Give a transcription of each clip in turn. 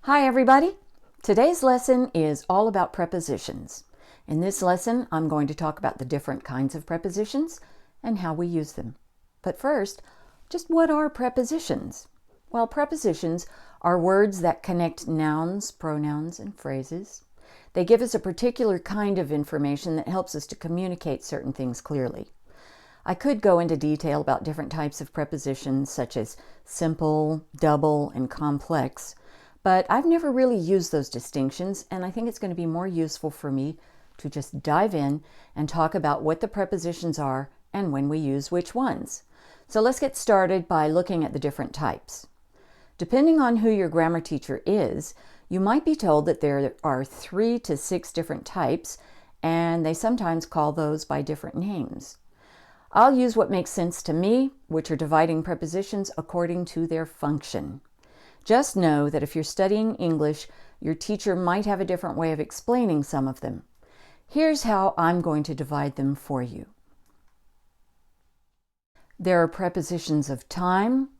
Hi everybody! Today's lesson is all about prepositions. In this lesson, I'm going to talk about the different kinds of prepositions and how we use them. But first, just what are prepositions? Well, prepositions are words that connect nouns, pronouns, and phrases. They give us a particular kind of information that helps us to communicate certain things clearly. I could go into detail about different types of prepositions such as simple, double, and complex, but I've never really used those distinctions, and I think it's going to be more useful for me to just dive in and talk about what the prepositions are and when we use which ones. So let's get started by looking at the different types. Depending on who your grammar teacher is, you might be told that there are 3 to 6 different types, and they sometimes call those by different names. I'll use what makes sense to me, which are dividing prepositions according to their function. Just know that if you're studying English, your teacher might have a different way of explaining some of them. Here's how I'm going to divide them for you. There are prepositions of time,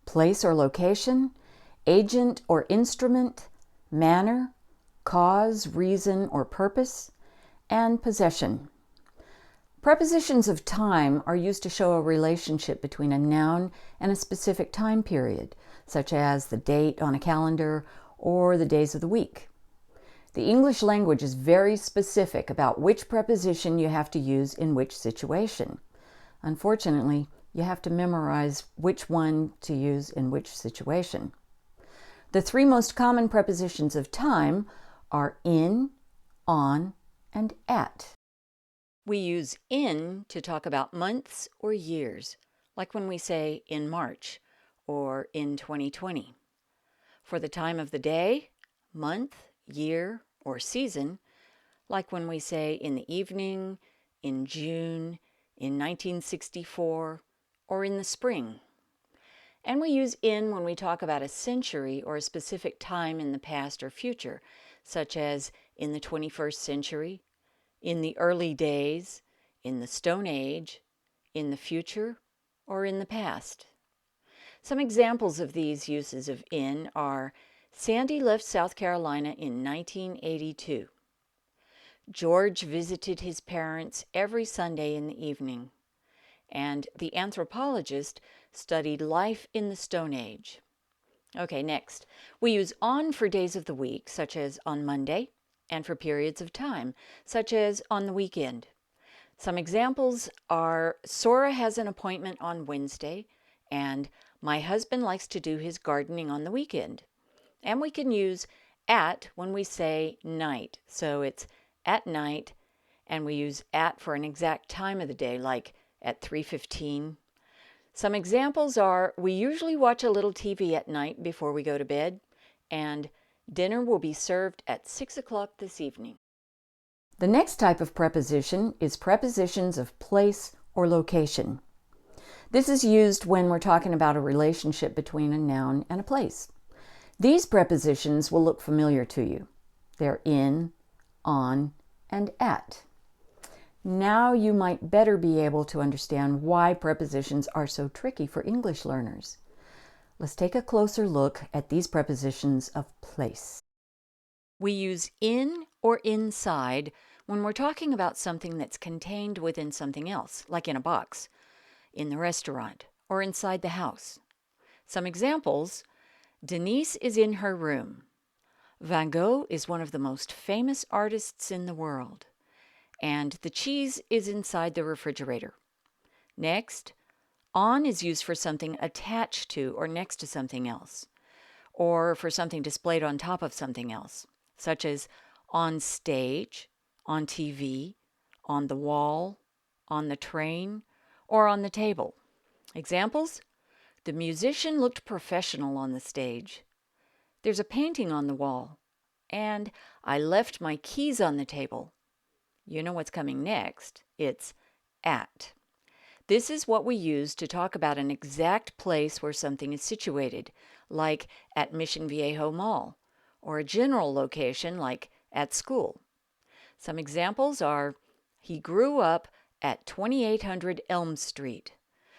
place or location, agent or instrument, manner, cause, reason, or purpose, and possession. Prepositions of time are used to show a relationship between a noun and a specific time period, such as the date on a calendar or the days of the week. The English language is very specific about which preposition you have to use in which situation. Unfortunately, you have to memorize which one to use in which situation. The 3 most common prepositions of time are in, on, and at. We use in to talk about months or years, like when we say in March or in 2020. For the time of the day, month, year, or season, like when we say in the evening, in June, in 1964, or in the spring. And we use in when we talk about a century or a specific time in the past or future, such as in the 21st century, in the early days, in the Stone Age, in the future, or in the past. Some examples of these uses of in are Sandy left South Carolina in 1982. George visited his parents every Sunday in the evening. And the anthropologist studied life in the Stone Age. Okay, next. We use on for days of the week, such as on Monday, and for periods of time, such as on the weekend. Some examples are Sora has an appointment on Wednesday, and my husband likes to do his gardening on the weekend. And we can use at when we say night. So it's at night, and we use at for an exact time of the day, like at 3:15. Some examples are we usually watch a little TV at night before we go to bed, and dinner will be served at 6 o'clock this evening. The next type of preposition is prepositions of place or location. This is used when we're talking about a relationship between a noun and a place. These prepositions will look familiar to you. They're in, on, and at. Now you might better be able to understand why prepositions are so tricky for English learners. Let's take a closer look at these prepositions of place. We use in or inside when we're talking about something that's contained within something else, like in a box, in the restaurant, or inside the house. Some examples: Denise is in her room. Van Gogh is one of the most famous artists in the world. And the cheese is inside the refrigerator. Next, on is used for something attached to or next to something else, or for something displayed on top of something else, such as on stage, on TV, on the wall, on the train, or on the table. Examples: the musician looked professional on the stage. There's a painting on the wall. And I left my keys on the table. You know what's coming next. It's at. This is what we use to talk about an exact place where something is situated, like at Mission Viejo Mall, or a general location like at school. Some examples are, he grew up at 2800 Elm Street.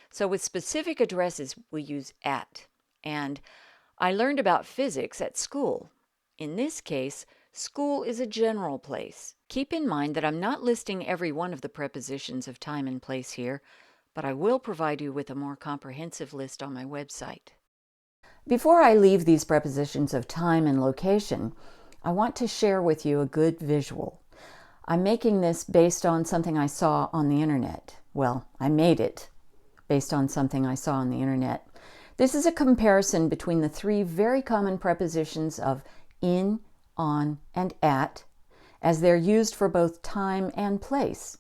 So with specific addresses, we use at. And I learned about physics at school. In this case, school is a general place. Keep in mind that I'm not listing every one of the prepositions of time and place here, but I will provide you with a more comprehensive list on my website. Before I leave these prepositions of time and location, I want to share with you a good visual. I'm making this based on something I saw on the internet. Well, I made it based on something I saw on the internet. This is a comparison between the three very common prepositions of in, on, and at, as they're used for both time and place.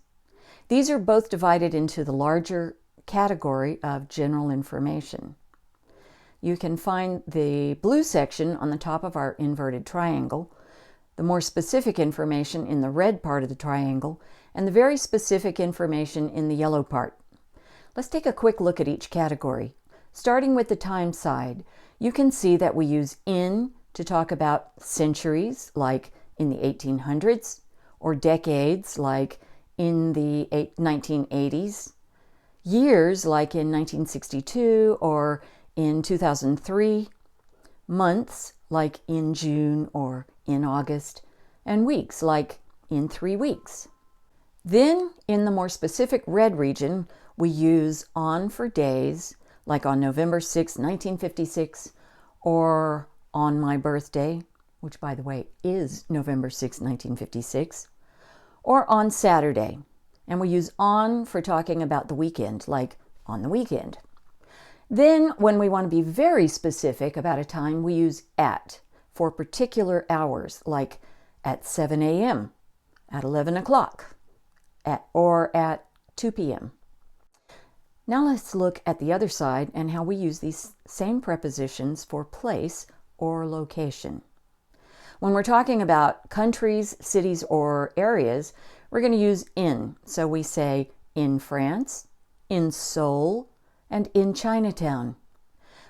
These are both divided into the larger category of general information. You can find the blue section on the top of our inverted triangle, the more specific information in the red part of the triangle, and the very specific information in the yellow part. Let's take a quick look at each category. Starting with the time side, you can see that we use in to talk about centuries, like in the 1800s, or decades, like in the 1980s, years, like in 1962 or in 2003, months, like in June or in August, and weeks, like in 3 weeks. Then, in the more specific red region, we use on for days, like on November 6, 1956, or on my birthday, which, by the way, is November 6, 1956, or on Saturday. And we use on for talking about the weekend, like on the weekend. Then, when we want to be very specific about a time, we use at for particular hours, like at 7 a.m., at 11 o'clock, or at 2 p.m. Now let's look at the other side and how we use these same prepositions for place or location. When we're talking about countries, cities, or areas, we're going to use in. So we say in France, in Seoul, and in Chinatown.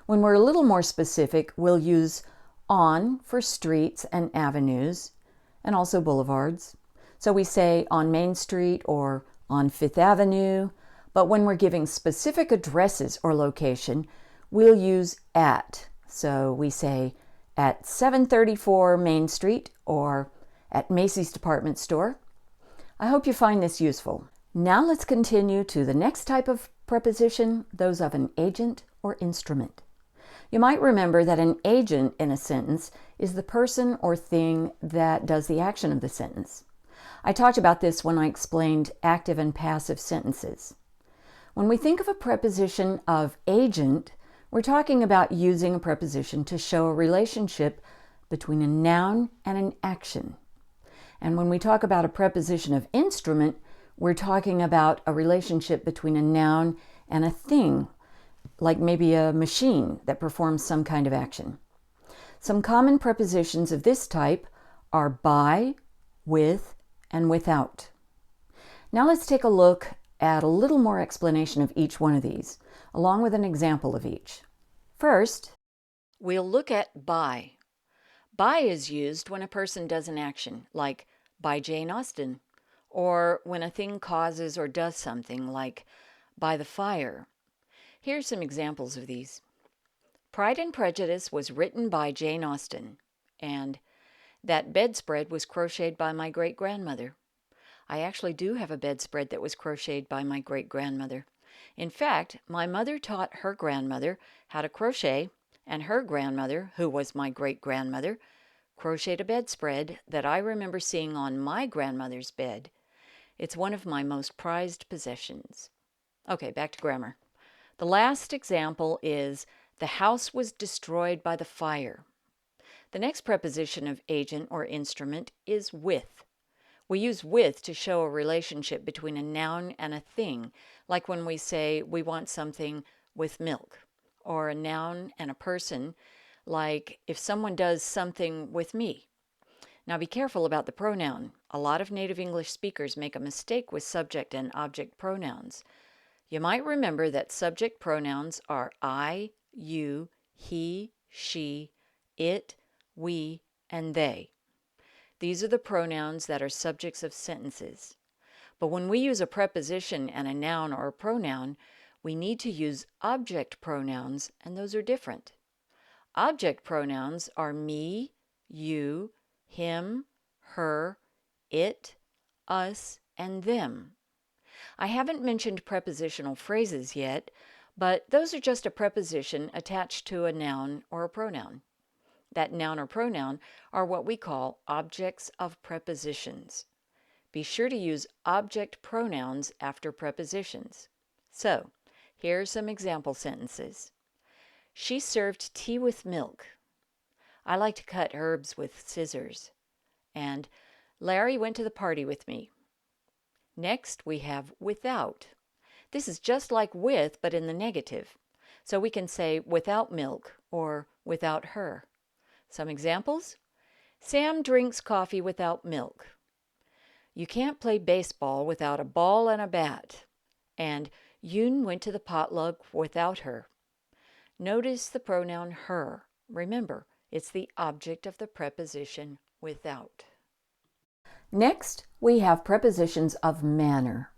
When we're a little more specific, we'll use on for streets and avenues, and also boulevards. So we say on Main Street or on Fifth Avenue, but when we're giving specific addresses or location, we'll use at. So we say at 734 Main Street or at Macy's department store. I hope you find this useful. Now let's continue to the next type of preposition, those of an agent or instrument. You might remember that an agent in a sentence is the person or thing that does the action of the sentence. I talked about this when I explained active and passive sentences. When we think of a preposition of agent, we're talking about using a preposition to show a relationship between a noun and an action. And when we talk about a preposition of instrument, we're talking about a relationship between a noun and a thing, like maybe a machine that performs some kind of action. Some common prepositions of this type are by, with, and without. Now let's take a look at a little more explanation of each one of these, along with an example of each. First, we'll look at by. By is used when a person does an action, like by Jane Austen, or when a thing causes or does something, like by the fire. Here's some examples of these. Pride and Prejudice was written by Jane Austen, and that bedspread was crocheted by my great-grandmother. I actually do have a bedspread that was crocheted by my great-grandmother. In fact, my mother taught her grandmother how to crochet, and her grandmother, who was my great-grandmother, crocheted a bedspread that I remember seeing on my grandmother's bed. It's one of my most prized possessions. Okay, back to grammar. The last example is the house was destroyed by the fire. The next preposition of agent or instrument is with. We use with to show a relationship between a noun and a thing, like when we say we want something with milk, or a noun and a person, like if someone does something with me. Now be careful about the pronoun. A lot of native English speakers make a mistake with subject and object pronouns. You might remember that subject pronouns are I, you, he, she, it, we, and they. These are the pronouns that are subjects of sentences. But when we use a preposition and a noun or a pronoun, we need to use object pronouns, and those are different. Object pronouns are me, you, him, her, it, us, and them. I haven't mentioned prepositional phrases yet, but those are just a preposition attached to a noun or a pronoun. That noun or pronoun are what we call objects of prepositions. Be sure to use object pronouns after prepositions. So, here are some example sentences. She served tea with milk. I like to cut herbs with scissors. And Larry went to the party with me. Next, we have without. This is just like with, but in the negative. So we can say without milk or without her. Some examples? Sam drinks coffee without milk. You can't play baseball without a ball and a bat. And Yoon went to the potluck without her. Notice the pronoun her. Remember, it's the object of the preposition without. Next, we have prepositions of manner.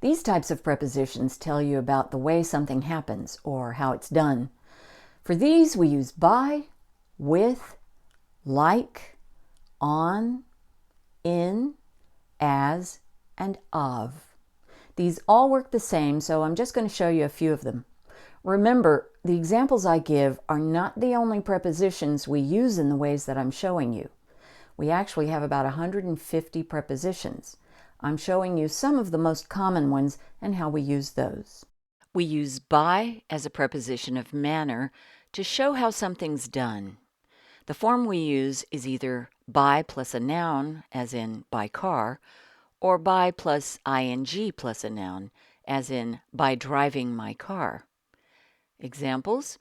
These types of prepositions tell you about the way something happens or how it's done. For these, we use by, with, like, on, in, as, and of. These all work the same, so I'm just going to show you a few of them. Remember, the examples I give are not the only prepositions we use in the ways that I'm showing you. We actually have about 150 prepositions. I'm showing you some of the most common ones and how we use those. We use by as a preposition of manner to show how something's done. The form we use is either by plus a noun, as in by car, or by plus ing plus a noun, as in by driving my car. Examples: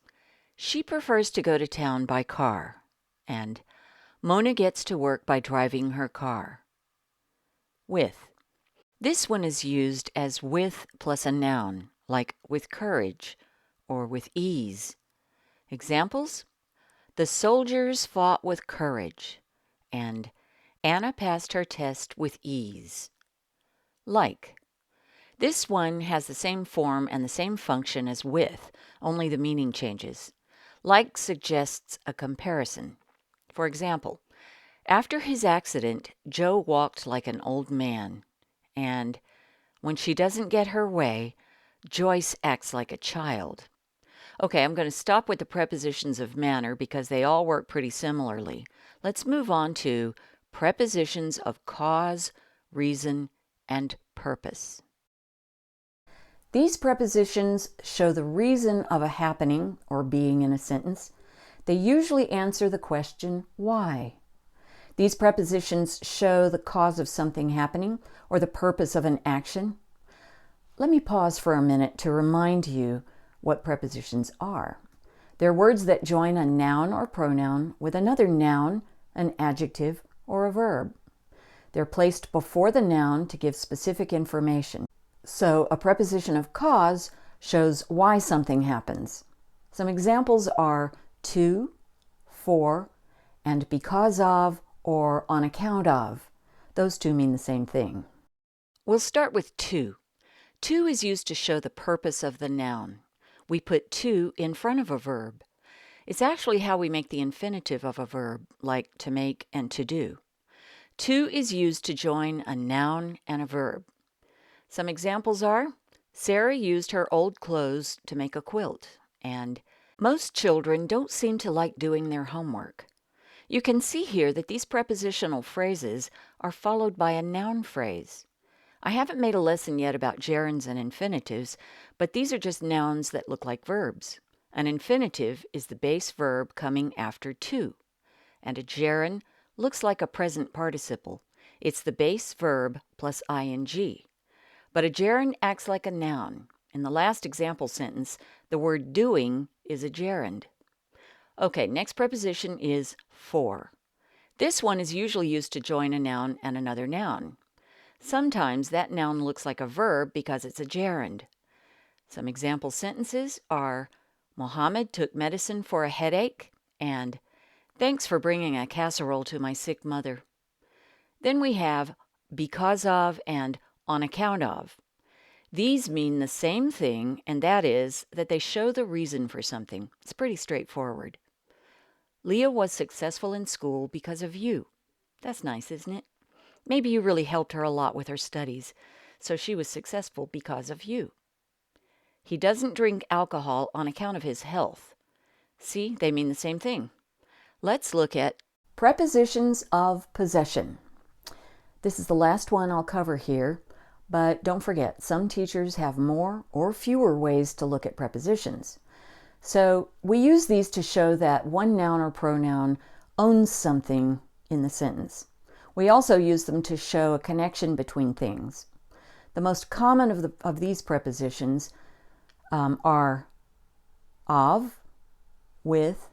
she prefers to go to town by car, and Mona gets to work by driving her car. With. This one is used as with plus a noun, like with courage or with ease. Examples: the soldiers fought with courage, and Anna passed her test with ease. Like. This one has the same form and the same function as with, only the meaning changes. Like suggests a comparison. For example, after his accident, Joe walked like an old man, and when she doesn't get her way, Joyce acts like a child. Okay, I'm going to stop with the prepositions of manner because they all work pretty similarly. Let's move on to prepositions of cause, reason, and purpose. These prepositions show the reason of a happening or being in a sentence. They usually answer the question, why? These prepositions show the cause of something happening or the purpose of an action. Let me pause for a minute to remind you what prepositions are. They're words that join a noun or pronoun with another noun, an adjective, or a verb. They're placed before the noun to give specific information. So a preposition of cause shows why something happens. Some examples are to, for, and because of or on account of. Those two mean the same thing. We'll start with to. To is used to show the purpose of the noun. We put to in front of a verb. It's actually how we make the infinitive of a verb, like to make and to do. To is used to join a noun and a verb. Some examples are, Sarah used her old clothes to make a quilt, and most children don't seem to like doing their homework. You can see here that these prepositional phrases are followed by a noun phrase. I haven't made a lesson yet about gerunds and infinitives, but these are just nouns that look like verbs. An infinitive is the base verb coming after to, and a gerund looks like a present participle. It's the base verb plus ing. But a gerund acts like a noun. In the last example sentence, the word doing is a gerund. Okay, next preposition is for. This one is usually used to join a noun and another noun. Sometimes that noun looks like a verb because it's a gerund. Some example sentences are, Mohammed took medicine for a headache, and thanks for bringing a casserole to my sick mother. Then we have because of and on account of. These mean the same thing, and that is that they show the reason for something. It's pretty straightforward. Leah was successful in school because of you. That's nice, isn't it? Maybe you really helped her a lot with her studies, so she was successful because of you. He doesn't drink alcohol on account of his health. See, they mean the same thing. Let's look at prepositions of possession. This is the last one I'll cover here, but don't forget, some teachers have more or fewer ways to look at prepositions. So we use these to show that one noun or pronoun owns something in the sentence. We also use them to show a connection between things. The most common of these prepositions are of, with,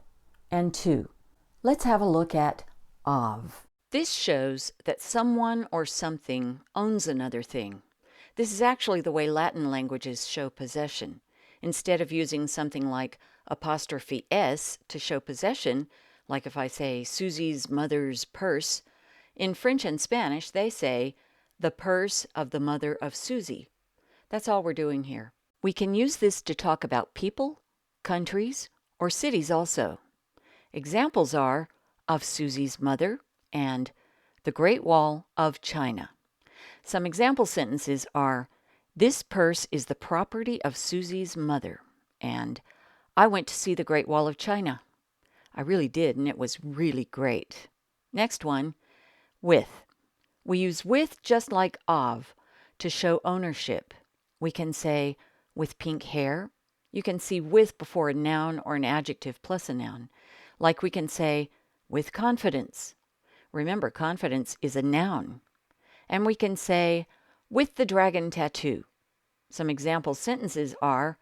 and to. Let's have a look at of. This shows that someone or something owns another thing. This is actually the way Latin languages show possession. Instead of using something like apostrophe S to show possession, like if I say Susie's mother's purse, in French and Spanish they say the purse of the mother of Susie. That's all we're doing here. We can use this to talk about people, countries, or cities also. Examples are of Susie's mother and the Great Wall of China. Some example sentences are, this purse is the property of Susie's mother, and I went to see the Great Wall of China. I really did, and it was really great. Next one, with. We use with just like of to show ownership. We can say, with pink hair. You can see with before a noun or an adjective plus a noun. Like we can say, with confidence. Remember, confidence is a noun. And we can say, with the dragon tattoo. Some example sentences are,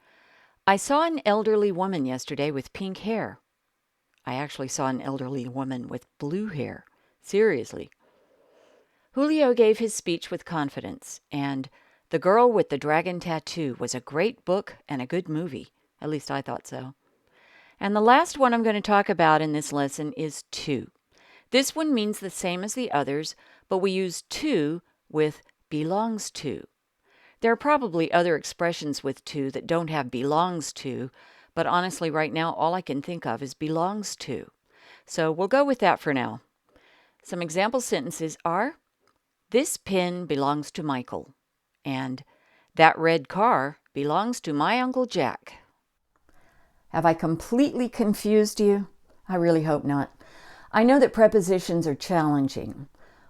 I saw an elderly woman yesterday with pink hair. I actually saw an elderly woman with blue hair. Seriously. Julio gave his speech with confidence, and The Girl with the Dragon Tattoo was a great book and a good movie. At least I thought so. And the last one I'm going to talk about in this lesson is to. This one means the same as the others, but we use to with belongs to. There are probably other expressions with to that don't have belongs to, but honestly right now all I can think of is belongs to. So we'll go with that for now. Some example sentences are, this pen belongs to Michael, and that red car belongs to my Uncle Jack. Have I completely confused you? I really hope not. I know that prepositions are challenging.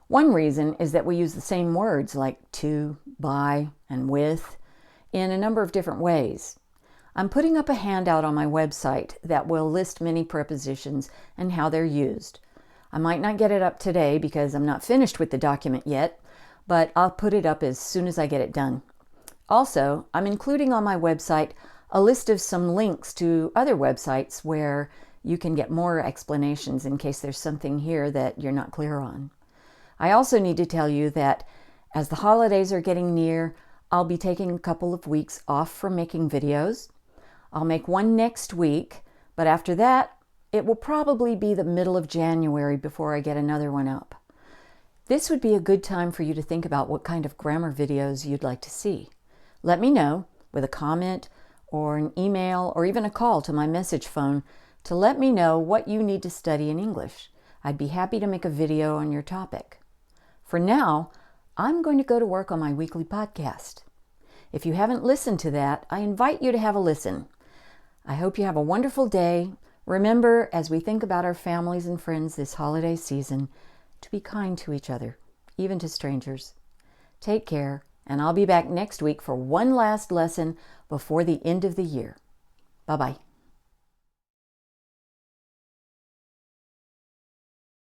One reason is that we use the same words like to, by, and with in a number of different ways. I'm putting up a handout on my website that will list many prepositions and how they're used. I might not get it up today because I'm not finished with the document yet, but I'll put it up as soon as I get it done. Also, I'm including on my website a list of some links to other websites where you can get more explanations in case there's something here that you're not clear on. I also need to tell you that as the holidays are getting near, I'll be taking a couple of weeks off from making videos. I'll make one next week, but after that, it will probably be the middle of January before I get another one up. This would be a good time for you to think about what kind of grammar videos you'd like to see. Let me know with a comment or an email or even a call to my message phone to let me know what you need to study in English. I'd be happy to make a video on your topic. For now, I'm going to go to work on my weekly podcast. If you haven't listened to that, I invite you to have a listen. I hope you have a wonderful day. Remember, as we think about our families and friends this holiday season, to be kind to each other, even to strangers. Take care, and I'll be back next week for one last lesson before the end of the year. Bye-bye.